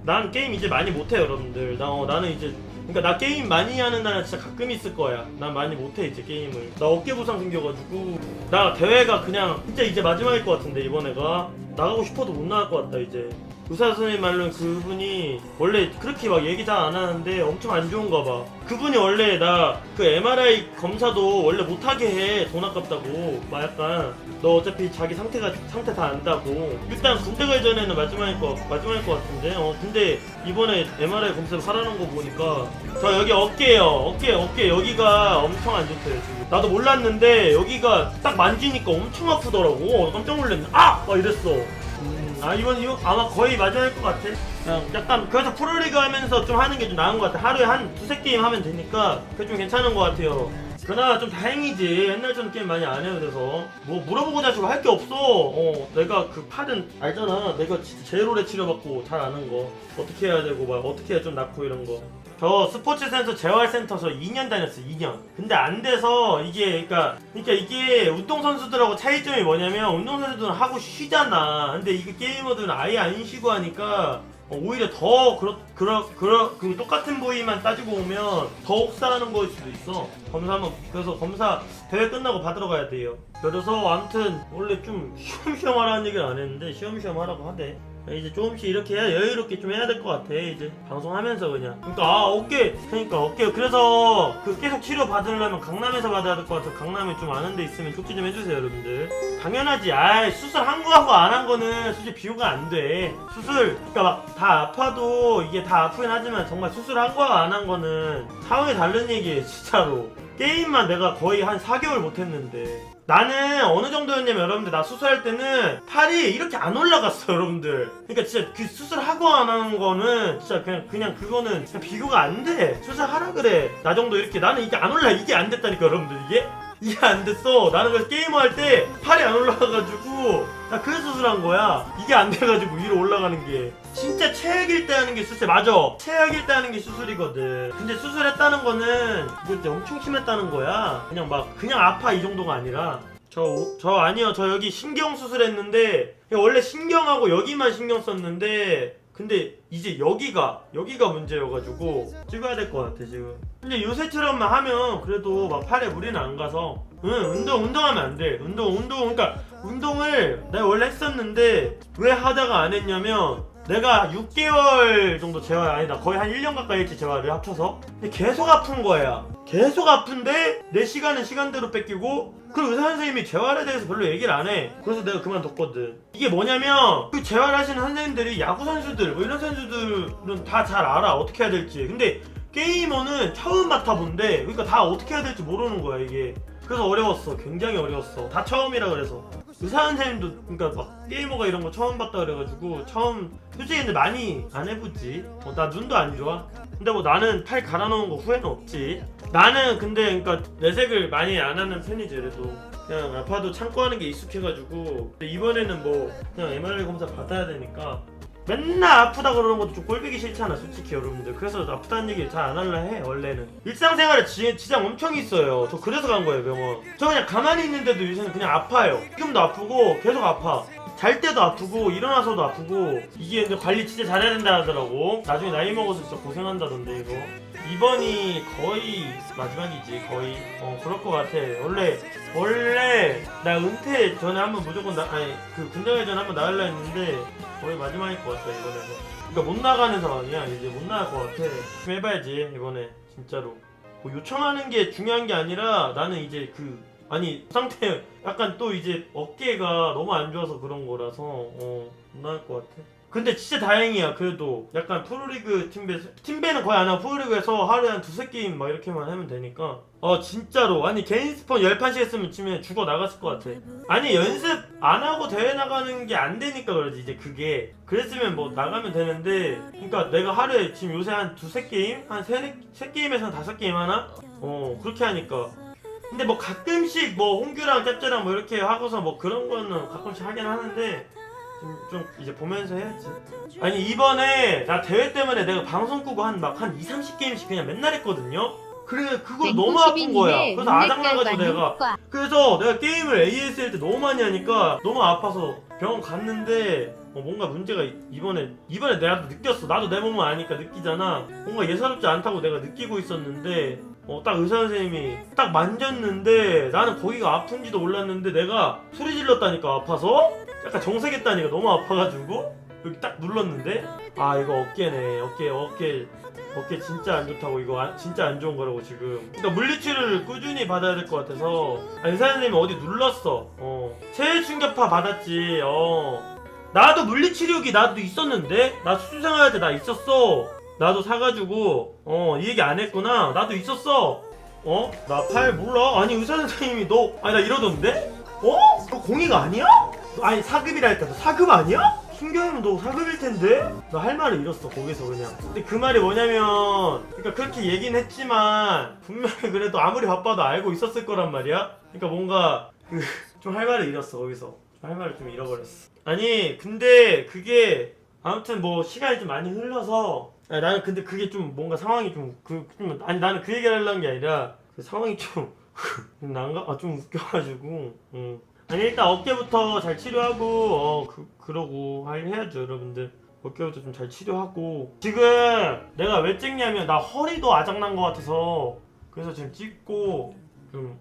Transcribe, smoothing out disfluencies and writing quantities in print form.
난 게임 이제 많이 못해 여러분들. 나는 이제 그러니까 나 게임 많이 하는 날은 진짜 가끔 있을 거야. 난 많이 못해 이제 게임을. 나 어깨 부상 생겨가지고 나 대회가 그냥 진짜 이제 마지막일 것 같은데 이번에가 나가고 싶어도 못 나갈 것 같다 이제. 의사 선생님 말로는 그분이 원래 그렇게 막 얘기 잘 안 하는데 엄청 안 좋은가 봐. 그분이 원래 나 그 MRI 검사도 원래 못하게 해. 돈 아깝다고. 막 약간 너 어차피 자기 상태 다 안다고. 일단 군대 가기 전에는 마지막일 것 같은데. 근데 이번에 MRI 검사 하라는 거 보니까 저 여기 어깨예요. 어깨 여기가 엄청 안 좋대요 지금. 나도 몰랐는데 여기가 딱 만지니까 엄청 아프더라고. 깜짝 놀랐네. 아! 막 이랬어. 이번 아마 거의 마지막일 것 같아. 약간 그래서 프로리그 하면서 좀 하는 게 좀 나은 것 같아. 하루에 한 두세 게임 하면 되니까 그게 좀 괜찮은 것 같아요. 그나마 좀 다행이지. 옛날처럼 게임 많이 안 해도 돼서 뭐 물어보고자 지고 할 게 없어. 내가 그 팔은 알잖아. 내가 진짜 제일 오래 치료받고 잘 아는 거 어떻게 해야 되고 막 어떻게 해야 좀 낫고 이런 거. 저 스포츠센터 재활센터에서 2년 다녔어. 2년. 근데 안 돼서 그러니까 이게 운동선수들하고 차이점이 뭐냐면 운동선수들은 하고 쉬잖아. 근데 이게 게이머들은 아예 안 쉬고 하니까 오히려 더 그 똑같은 부위만 따지고 오면 더 혹사하는 거일 수도 있어. 그래서 검사 대회 끝나고 받으러 가야 돼요. 그래서 아무튼 원래 좀 쉬엄쉬엄 하라는 얘기를 안 했는데 쉬엄쉬엄 하라고 하대. 이제 조금씩 이렇게 여유롭게 좀 해야 될 것 같아. 이제 방송하면서 그냥. 그러니까 어깨 그래서 그 계속 치료 받으려면 강남에서 받아야 될 것 같아. 강남에 좀 아는 데 있으면 쪽지 좀 해주세요 여러분들. 당연하지. 수술한 거하고 안 한 거는 솔직히 비교가 안 돼. 그러니까 막 다 아파도 이게 다 아프긴 하지만 정말 수술한 거와 안 한 거는 상황이 다른 얘기예요 진짜로. 게임만 내가 거의 한 4개월 못했는데 나는 어느 정도였냐면 여러분들 나 수술할 때는 팔이 이렇게 안 올라갔어 여러분들. 그러니까 진짜 그 수술하고 안 하는 거는 진짜 그냥 그거는 그냥 비교가 안 돼. 수술하라 그래. 나 정도 이렇게 나는 이게 안 올라. 이게 안 됐다니까 여러분들. 이게 안 됐어. 나는 그래서 게이머 할 때 팔이 안 올라가가지고 나 그래서 수술한 거야. 이게 안 돼가지고 위로 올라가는 게. 진짜 최악일 때 하는 게 수술. 맞아. 최악일 때 하는 게 수술이거든. 근데 수술했다는 거는 그때 엄청 심했다는 거야. 그냥 아파 이 정도가 아니라. 아니요. 저 여기 신경 수술했는데 원래 신경하고 여기만 신경 썼는데 근데 이제 여기가 문제여가지고 찍어야 될 것 같아 지금. 근데 요새처럼만 하면 그래도 막 팔에 무리는 안 가서. 운동하면 안 돼. 그러니까 운동을 내가 원래 했었는데 왜 하다가 안 했냐면 내가 6개월 정도 재활 아니다 거의 한 1년 가까이 했지 재활을 합쳐서. 근데 계속 아픈 거야. 계속 아픈데 내 시간은 시간대로 뺏기고 그 의사 선생님이 재활에 대해서 별로 얘기를 안 해. 그래서 내가 그만뒀거든. 이게 뭐냐면 그 재활하시는 선생님들이 야구 선수들 뭐 이런 선수들은 다 잘 알아 어떻게 해야 될지. 근데 게이머는 처음 맡아본대. 그러니까 다 어떻게 해야 될지 모르는 거야 이게. 그래서 어려웠어. 굉장히 어려웠어. 다 처음이라 그래서. 의사 선생님도 그러니까 막 게이머가 이런 거 처음 봤다 그래가지고 솔직히 근데 많이 안 해보지. 나 눈도 안 좋아. 근데 뭐 나는 팔 갈아놓은 거 후회는 없지. 나는 근데 그러니까 내색을 많이 안 하는 편이지. 그래도 그냥 아파도 참고 하는 게 익숙해가지고. 근데 이번에는 뭐 그냥 MRI 검사 받아야 되니까 맨날 아프다 그러는 것도 좀 꼴보기 싫잖아 솔직히 여러분들. 그래서 아프다는 얘기 잘 안 하려 해 원래는. 일상생활에 지장 엄청 있어요. 저 그래서 간 거예요 병원. 저 그냥 가만히 있는데도 요새는 그냥 아파요. 지금도 아프고 계속 아파. 잘 때도 아프고 일어나서도 아프고. 이게 근데 관리 진짜 잘해야 된다 하더라고. 나중에 나이 먹어서 진짜 고생한다던데 이거. 이번이 거의 마지막이지 거의. 그럴 것 같아. 원래 나 은퇴 전에 한번 무조건 그 군대 가기 전에 한번 나가려 했는데 거의 마지막일 것 같아 이번에는. 그러니까 못 나가는 상황이야. 이제 못 나갈 것 같아. 좀 해봐야지 이번에 진짜로. 뭐 요청하는 게 중요한 게 아니라 나는 이제 그 상태 약간 또 이제 어깨가 너무 안 좋아서 그런 거라서 못 나갈 것 같아. 근데 진짜 다행이야. 그래도 약간 프로리그 팀배는 거의 안 하고 프로리그에서 하루에 한 두세 게임 막 이렇게만 하면 되니까 진짜로. 개인 스폰 10판씩 했으면 치면 죽어 나갔을 것 같아. 연습 안 하고 대회 나가는 게 안 되니까 그러지 이제 그게. 그랬으면 뭐 나가면 되는데. 그러니까 내가 하루에 지금 요새 한 두세 게임? 한 세 게임에서 한 5게임 하나? 그렇게 하니까. 근데 뭐 가끔씩 뭐 홍규랑 짭짤랑 뭐 이렇게 하고서 뭐 그런 거는 가끔씩 하긴 하는데 좀 이제 보면서 해야지. 이번에 나 대회 때문에 내가 방송 끄고 한 20-30게임씩 그냥 맨날 했거든요. 그래 그거 너무 아픈 거야. 그래서 아작나가지고 그래서 내가 게임을 AS 할 때 너무 많이 하니까 너무 아파서 병원 갔는데 뭔가 문제가 이번에 내가 느꼈어. 나도 내 몸을 아니까 느끼잖아. 뭔가 예사롭지 않다고 내가 느끼고 있었는데 딱 의사 선생님이 딱 만졌는데 나는 거기가 아픈지도 몰랐는데 내가 소리 질렀다니까. 아파서 약간 정색했다니까. 너무 아파가지고 여기 딱 눌렀는데 아 이거 어깨네. 어깨 진짜 안 좋다고. 이거 진짜 안 좋은 거라고 지금. 그러니까 물리치료를 꾸준히 받아야 될 것 같아서. 의사 선생님이 어디 눌렀어. 체외 충격파 받았지. 나도 물리치료기 나도 있었는데. 나 수술생활 때 나 있었어. 나도 사가지고 이 얘기 안 했구나. 나도 있었어. 나 팔 몰라. 아니 의사 선생님이 아니 나 이러던데? 너 공익 아니야? 아니 사급이라 했다. 너 사급 아니야? 신경이면 너 사급일 텐데? 나 할 말을 잃었어 거기서 그냥. 근데 그 말이 뭐냐면 그러니까 그렇게 얘기는 했지만 분명히 그래도 아무리 바빠도 알고 있었을 거란 말이야. 그러니까 뭔가 좀 할 말을 잃었어 거기서. 할 말을 좀 잃어버렸어. 아니 근데 그게 아무튼 뭐 시간이 좀 많이 흘러서 아니, 나는 근데 그게 좀 뭔가 상황이 아니 나는 그 얘기를 하려는 게 아니라 그 상황이 좀 난가? 좀 웃겨가지고 아니 일단 어깨부터 잘 치료하고 그러고 해야죠 여러분들. 어깨부터 좀 잘 치료하고. 지금 내가 왜 찍냐면 나 허리도 아작난 것 같아서 그래서 지금 찍고 좀